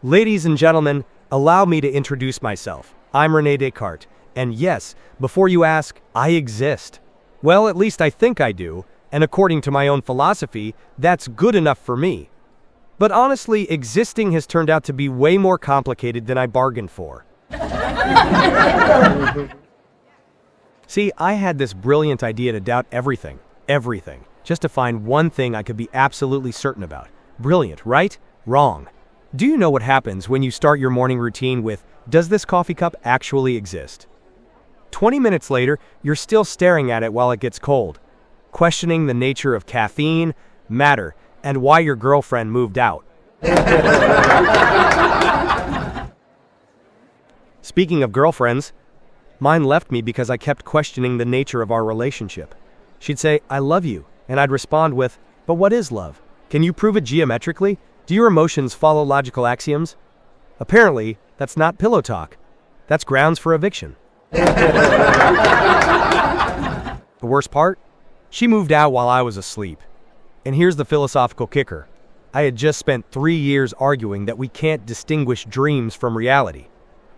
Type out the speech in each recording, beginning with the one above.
Ladies and gentlemen, allow me to introduce myself. I'm René Descartes, and yes, before you ask, I exist. Well, at least I think I do, and according to my own philosophy, that's good enough for me. But honestly, existing has turned out to be way more complicated than I bargained for. See, I had this brilliant idea to doubt everything, just to find one thing I could be absolutely certain about. Brilliant, right? Wrong. Do you know what happens when you start your morning routine with, "Does this coffee cup actually exist?" 20 minutes later, you're still staring at it while it gets cold, questioning the nature of caffeine, matter, and why your girlfriend moved out. Speaking of girlfriends, mine left me because I kept questioning the nature of our relationship. She'd say, "I love you," and I'd respond with, "But what is love? Can you prove it geometrically? Do your emotions follow logical axioms?" Apparently, that's not pillow talk. That's grounds for eviction. The worst part? She moved out while I was asleep. And here's the philosophical kicker. I had just spent 3 years arguing that we can't distinguish dreams from reality.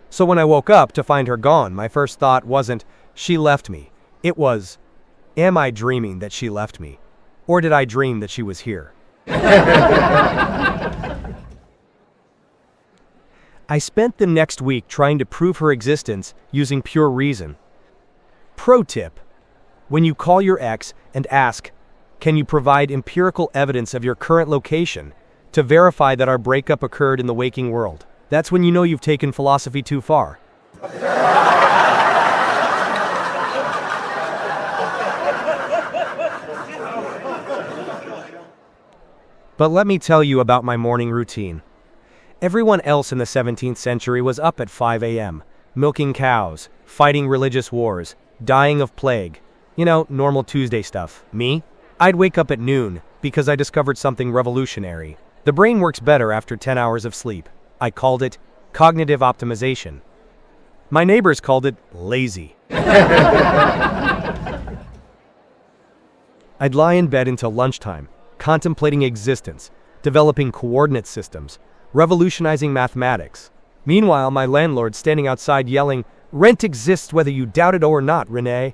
So when I woke up to find her gone, my first thought wasn't, "She left me." It was, "Am I dreaming that she left me? Or did I dream that she was here?" I spent the next week trying to prove her existence using pure reason. Pro tip: when you call your ex and ask, "Can you provide empirical evidence of your current location to verify that our breakup occurred in the waking world?" That's when you know you've taken philosophy too far. But let me tell you about my morning routine. Everyone else in the 17th century was up at 5 a.m., milking cows, fighting religious wars, dying of plague. You know, normal Tuesday stuff. Me? I'd wake up at noon because I discovered something revolutionary. The brain works better after 10 hours of sleep. I called it cognitive optimization. My neighbors called it lazy. I'd lie in bed until lunchtime, contemplating existence, developing coordinate systems, revolutionizing mathematics. Meanwhile, my landlord's standing outside yelling, "Rent exists whether you doubt it or not, René."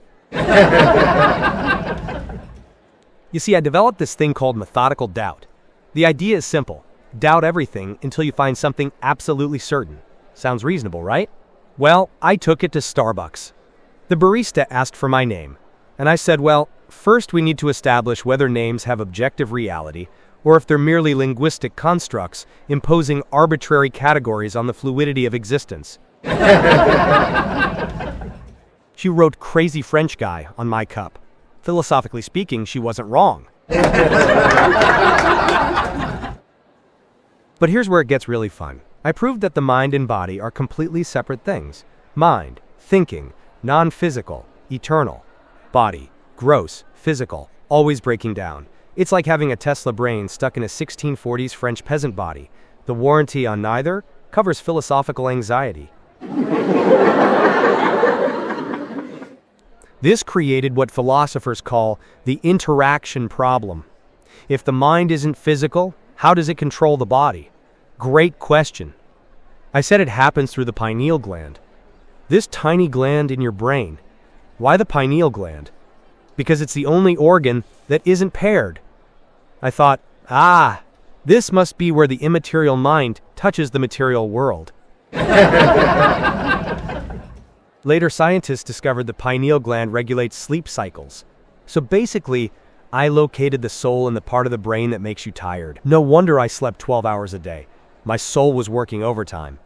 You see, I developed this thing called methodical doubt. The idea is simple. Doubt everything until you find something absolutely certain. Sounds reasonable, right? Well, I took it to Starbucks. The barista asked for my name, and I said, well, first we need to establish whether names have objective reality or if they're merely linguistic constructs imposing arbitrary categories on the fluidity of existence. She wrote "crazy French guy" on my cup. Philosophically speaking, she wasn't wrong. But here's where it gets really fun. I proved that the mind and body are completely separate things. Mind, thinking, non-physical, eternal. Body, gross, physical, always breaking down. It's like having a Tesla brain stuck in a 1640s French peasant body. The warranty on neither covers philosophical anxiety. This created what philosophers call the interaction problem. If the mind isn't physical, how does it control the body? Great question. I said it happens through the pineal gland. This tiny gland in your brain. Why the pineal gland? Because it's the only organ that isn't paired. I thought, this must be where the immaterial mind touches the material world. Later, scientists discovered the pineal gland regulates sleep cycles. So basically, I located the soul in the part of the brain that makes you tired. No wonder I slept 12 hours a day. My soul was working overtime.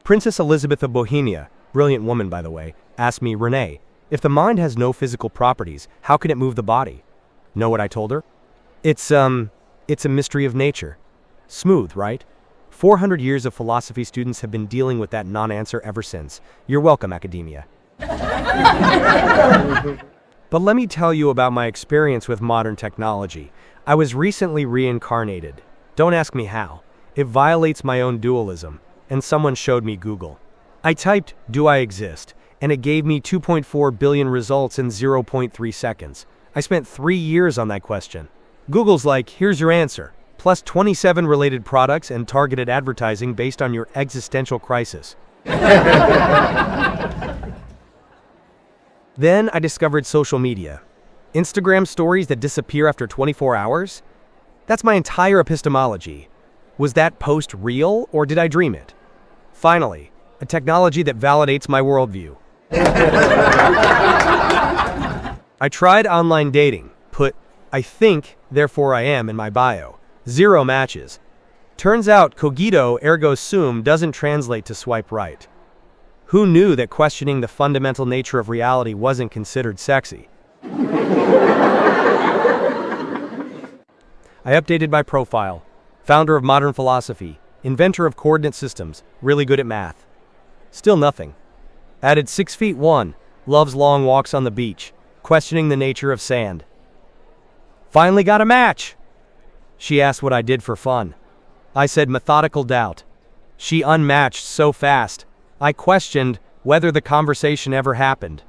Princess Elizabeth of Bohemia, brilliant woman by the way, asked me, "René, if the mind has no physical properties, how can it move the body?" Know what I told her? It's a mystery of nature. Smooth, right? 400 years of philosophy students have been dealing with that non-answer ever since. You're welcome, academia. But let me tell you about my experience with modern technology. I was recently reincarnated. Don't ask me how. It violates my own dualism, and someone showed me Google. I typed, "Do I exist?" and it gave me 2.4 billion results in 0.3 seconds. I spent 3 years on that question. Google's like, here's your answer, plus 27 related products and targeted advertising based on your existential crisis. Then I discovered social media. Instagram stories that disappear after 24 hours? That's my entire epistemology. Was that post real, or did I dream it? Finally, a technology that validates my worldview. I tried online dating, put "I think, therefore I am" in my bio. 0 matches. Turns out cogito ergo sum doesn't translate to swipe right. Who knew that questioning the fundamental nature of reality wasn't considered sexy? I updated my profile. Founder of modern philosophy, inventor of coordinate systems, really good at math. Still nothing. Added 6'1", loves long walks on the beach, questioning the nature of sand. Finally got a match! She asked what I did for fun. I said methodical doubt. She unmatched so fast, I questioned whether the conversation ever happened.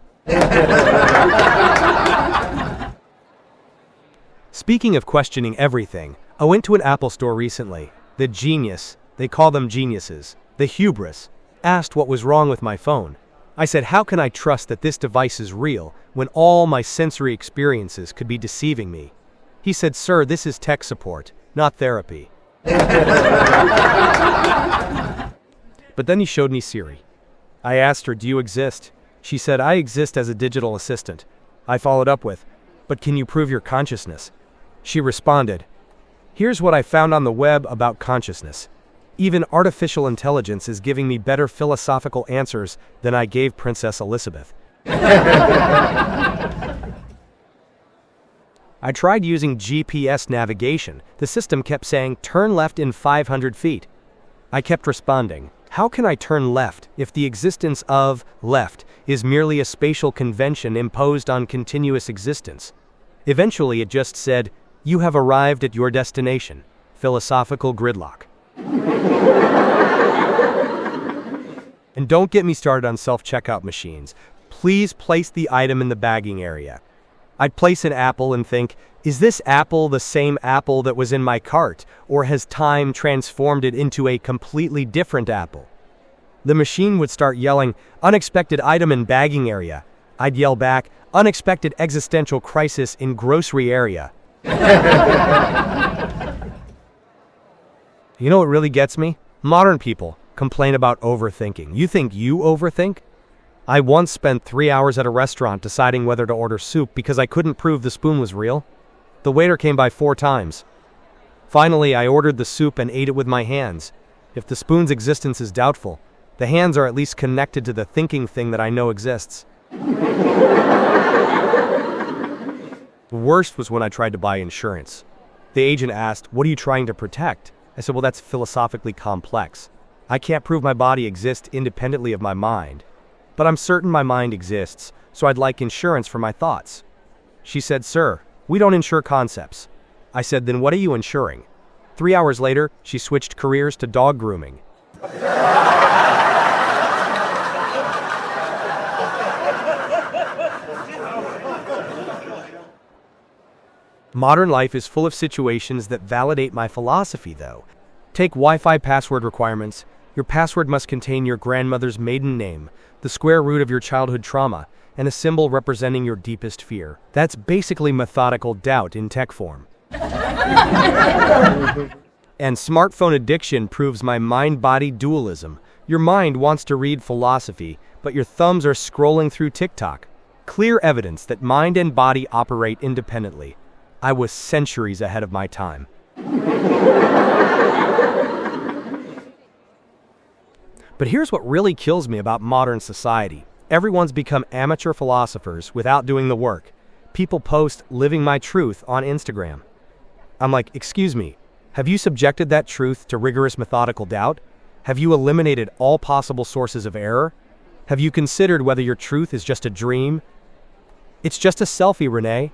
Speaking of questioning everything, I went to an Apple store recently. The genius, they call them geniuses, the hubris, asked what was wrong with my phone. I said, how can I trust that this device is real when all my sensory experiences could be deceiving me? He said, sir, this is tech support, not therapy. But then he showed me Siri. I asked her, do you exist? She said, I exist as a digital assistant. I followed up with, but can you prove your consciousness? She responded, here's what I found on the web about consciousness. Even artificial intelligence is giving me better philosophical answers than I gave Princess Elizabeth. I tried using GPS navigation. The system kept saying, turn left in 500 feet. I kept responding, how can I turn left if the existence of left is merely a spatial convention imposed on continuous existence? Eventually it just said, you have arrived at your destination. Philosophical gridlock. And don't get me started on self-checkout machines. Please place the item in the bagging area. I'd place an apple and think, is this apple the same apple that was in my cart, or has time transformed it into a completely different apple? The machine would start yelling, unexpected item in bagging area. I'd yell back, unexpected existential crisis in grocery area. You know what really gets me? Modern people complain about overthinking. You think you overthink? I once spent 3 hours at a restaurant deciding whether to order soup because I couldn't prove the spoon was real. The waiter came by 4 times. Finally, I ordered the soup and ate it with my hands. If the spoon's existence is doubtful, the hands are at least connected to the thinking thing that I know exists. The worst was when I tried to buy insurance. The agent asked, what are you trying to protect? I said, well, that's philosophically complex. I can't prove my body exists independently of my mind, but I'm certain my mind exists, so I'd like insurance for my thoughts. She said, sir, we don't insure concepts. I said, then what are you insuring? 3 hours later, she switched careers to dog grooming. Modern life is full of situations that validate my philosophy, though. Take Wi-Fi password requirements. Your password must contain your grandmother's maiden name, the square root of your childhood trauma, and a symbol representing your deepest fear. That's basically methodical doubt in tech form. And smartphone addiction proves my mind-body dualism. Your mind wants to read philosophy, but your thumbs are scrolling through TikTok. Clear evidence that mind and body operate independently. I was centuries ahead of my time. But here's what really kills me about modern society. Everyone's become amateur philosophers without doing the work. People post living my truth on Instagram. I'm like, excuse me, have you subjected that truth to rigorous methodical doubt? Have you eliminated all possible sources of error? Have you considered whether your truth is just a dream? It's just a selfie, René.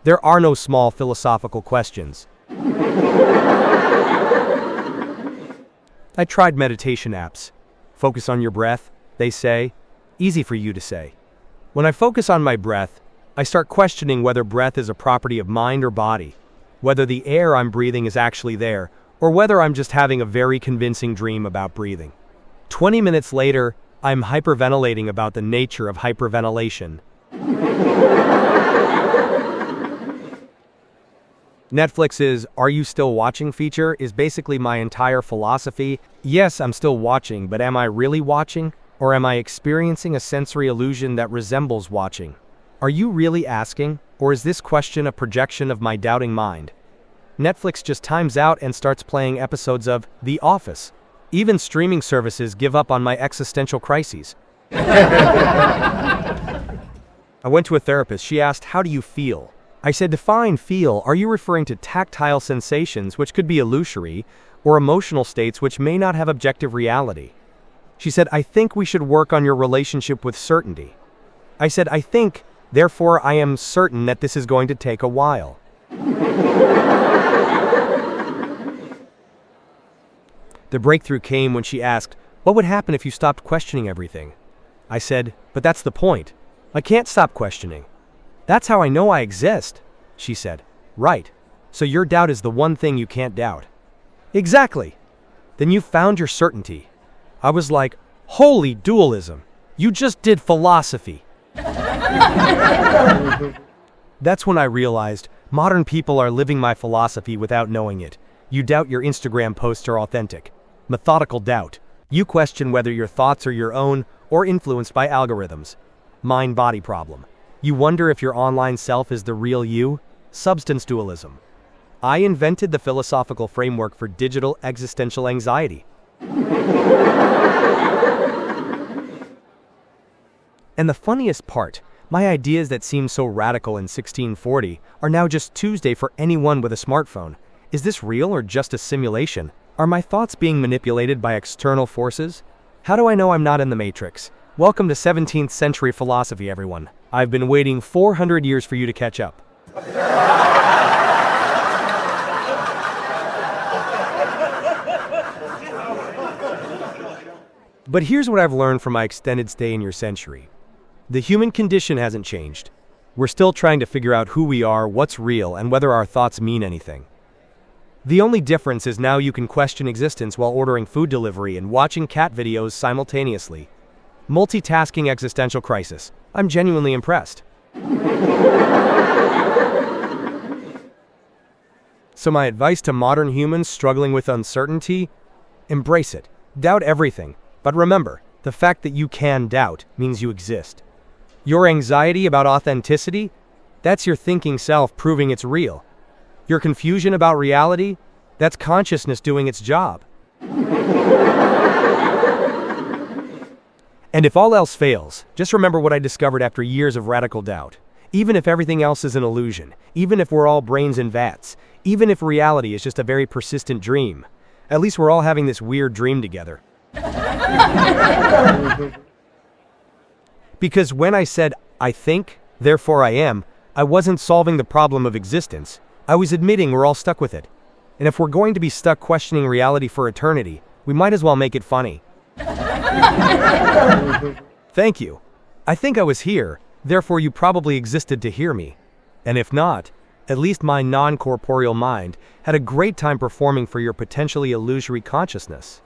There are no small philosophical questions. I tried meditation apps. Focus on your breath, they say. Easy for you to say. When I focus on my breath, I start questioning whether breath is a property of mind or body. whether the air I'm breathing is actually there, or whether I'm just having a very convincing dream about breathing. 20 minutes later, I'm hyperventilating about the nature of hyperventilation. Netflix's "Are You Still Watching" feature is basically my entire philosophy. Yes, I'm still watching, but am I really watching? Or am I experiencing a sensory illusion that resembles watching? Are you really asking? Or is this question a projection of my doubting mind? Netflix just times out and starts playing episodes of The Office. Even streaming services give up on my existential crises. I went to a therapist. She asked, "How do you feel?" I said, "Define feel. Are you referring to tactile sensations, which could be illusory, or emotional states which may not have objective reality?" She said, "I think we should work on your relationship with certainty." I said, "I think, therefore I am certain that this is going to take a while." The breakthrough came when she asked, "What would happen if you stopped questioning everything?" I said, "But that's the point. I can't stop questioning. That's how I know I exist." She said, "Right. So your doubt is the one thing you can't doubt." "Exactly. Then you found your certainty." I was like, "Holy dualism. You just did philosophy." That's when I realized modern people are living my philosophy without knowing it. You doubt your Instagram posts are authentic. Methodical doubt. You question whether your thoughts are your own or influenced by algorithms. Mind-body problem. You wonder if your online self is the real you. Substance dualism. I invented the philosophical framework for digital existential anxiety. And the funniest part, my ideas that seemed so radical in 1640 are now just Tuesday for anyone with a smartphone. Is this real or just a simulation? Are my thoughts being manipulated by external forces? How do I know I'm not in the Matrix? Welcome to 17th century philosophy, everyone. I've been waiting 400 years for you to catch up. But here's what I've learned from my extended stay in your century. The human condition hasn't changed. We're still trying to figure out who we are, what's real, and whether our thoughts mean anything. The only difference is now you can question existence while ordering food delivery and watching cat videos simultaneously. Multitasking existential crisis. I'm genuinely impressed. So my advice to modern humans struggling with uncertainty? Embrace it. Doubt everything. But remember, the fact that you can doubt means you exist. Your anxiety about authenticity? That's your thinking self proving it's real. Your confusion about reality? That's consciousness doing its job. And if all else fails, just remember what I discovered after years of radical doubt. Even if everything else is an illusion, even if we're all brains in vats, even if reality is just a very persistent dream, at least we're all having this weird dream together. Because when I said, "I think, therefore I am," I wasn't solving the problem of existence. I was admitting we're all stuck with it. And if we're going to be stuck questioning reality for eternity, we might as well make it funny. Thank you. I think I was here, therefore you probably existed to hear me. And if not, at least my non-corporeal mind had a great time performing for your potentially illusory consciousness.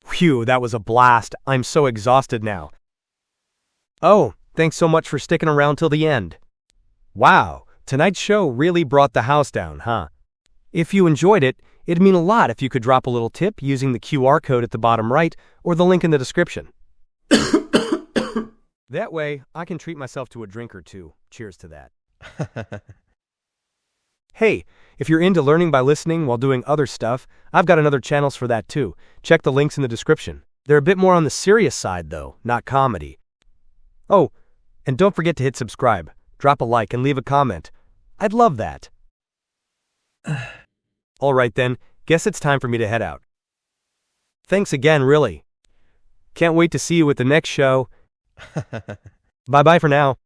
Phew, that was a blast. I'm so exhausted now. Oh, thanks so much for sticking around till the end. Wow, tonight's show really brought the house down, huh? If you enjoyed it, it'd mean a lot if you could drop a little tip using the QR code at the bottom right or the link in the description. That way, I can treat myself to a drink or two. Cheers to that. Hey, if you're into learning by listening while doing other stuff, I've got another channels for that too. Check the links in the description. They're a bit more on the serious side though, not comedy. Oh, and don't forget to hit subscribe, drop a like, and leave a comment. I'd love that. Alright then, guess it's time for me to head out. Thanks again, really. Can't wait to see you at the next show. Bye-bye for now.